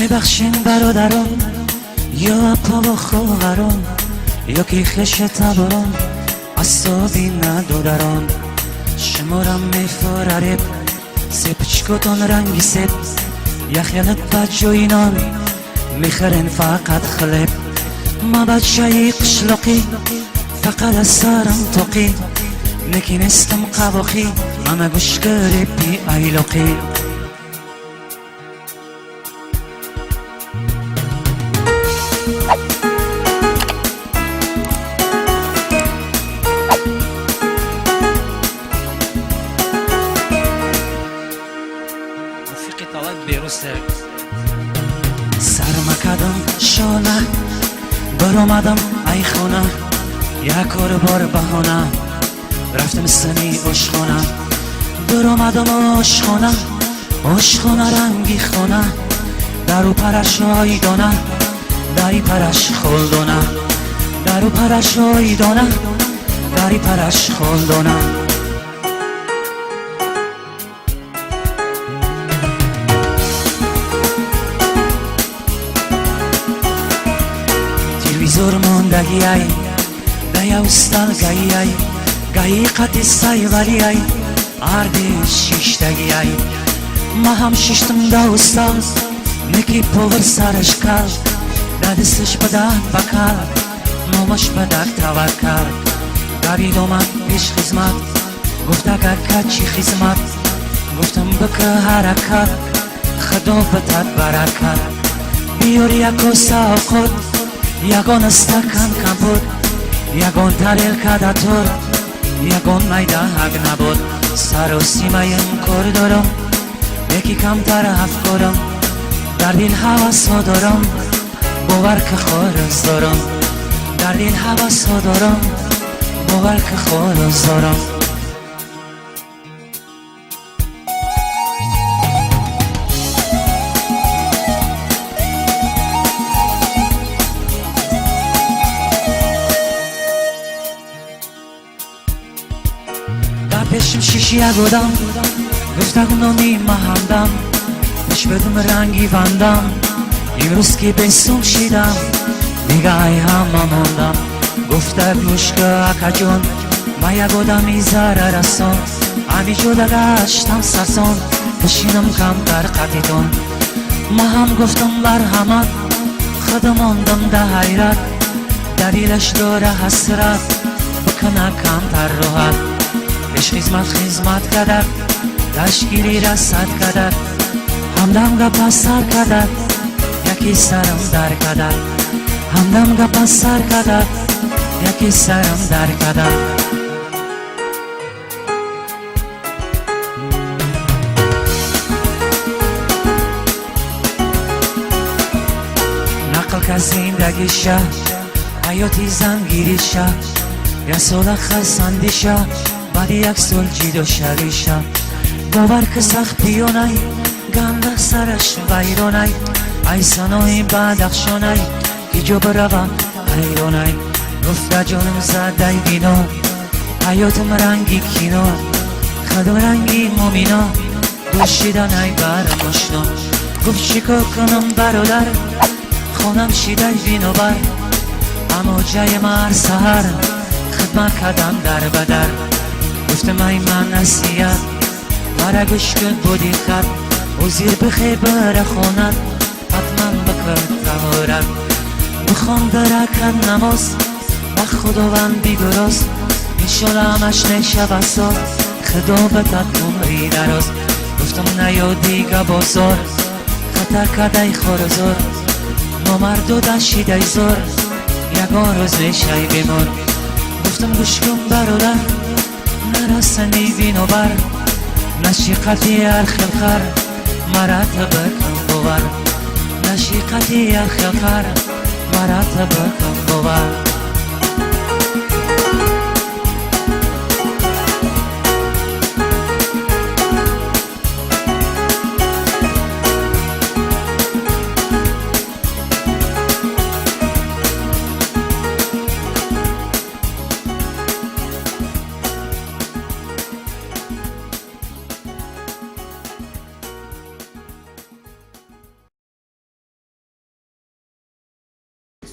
ببخشین برادران یا اپا و خواهران یا که خش تبران اصابی ندادران شمارم میفرارب سپچکتون رنگی سب یخیلت بجوینان میخرن فقط خلب ما بچه قشلقی فقط از سرم توقی نکنستم قواخی اما گوش بی ایلقی سرم کدم شانه برآمدم ای خانه یک بار بهانه رفتم سنی آشخانه برآمدم آشخانه رنگی خانه در و پرش آیدانه دری پرش خلدانه در و پرش آیدانه دری پرش خلدانه تلویزور موندگی ای دیا استالگی ای گایی قطی سایوری ای آردی شیشتگی ای ما هم شیشتم دا استال نکی پوور سرش کل دادستش بدک بکل نومش بدک توکل دوید اومد پیش خدمت گفت اگر کچی خدمت گفتم بکه حرکت خدا بتت برکت بیار یک ساقت یگان استکان کمبود یگان تریل کداتور یگان میده حق نبود سر و سیمایم کار دارم یکی کمتر افکارم در دل حواسا دارم باور که خارز دارم در دل حواسا دارم باور که خارز دارم پیشم شیشی بودم گفتم نامی محمدم پیش بدم رنگی وندم امروز که بسون شیدم دیگه ای همه موندم گفته گوش که اکا جون ما یک آدمی زره رسان همی جوده گشتم سرسان بشینم کم در قطیتون ما هم گفتم برحمت خدا ماندم ده حیرت دلیلش داره حسرت بکنه کم تر راحت پیش خدمت کدد تشکیلی رسد کدد همدم گپ سر کدد یکی سرم در کدد همدم گپ سر کدد یکی سرم در کدد نقل که زندگیشه حیاتی زنگیریشه یا سوله خسندیشه بعد یک سال جیدا شریشه باور که سخت بیانه گنده سرش ویرانه ای سنای بدخشانه که جو بروم حیرانه گفته جانم زده بینا حیاتم رنگی کینا خدم رنگی مومینا دوشیدن ای برم آشنا گفت چیکار کنم برادر خونم شیده بینا بر اما جای مر سهر خدمت کدم در بدر گفتم ای من نصیحت مرا گوش کن بودی خط و زیر بخی بره خوند حتما بکن تهارت بخوان درکت نماز و خداوند بیگراز انشالله همش نشه بسار خدا بتت عمری دراز گفتم نیا دیگه بازار خطر کدی خورزار نامردو دشیده زار یگان روز میشه بیمار گفتم گوش کن برادر نرسنی بینو بر نشیقتی خلخر مرتب کن باور نشیقتی خلخر مرتب کن باور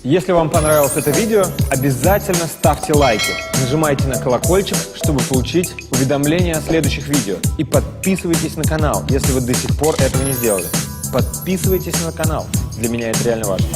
Если вам понравилось это видео, обязательно ставьте лайки, нажимайте на колокольчик, чтобы получить уведомления о следующих видео. И подписывайтесь на канал, если вы до сих пор этого не сделали. Подписывайтесь на канал, для меня это реально важно.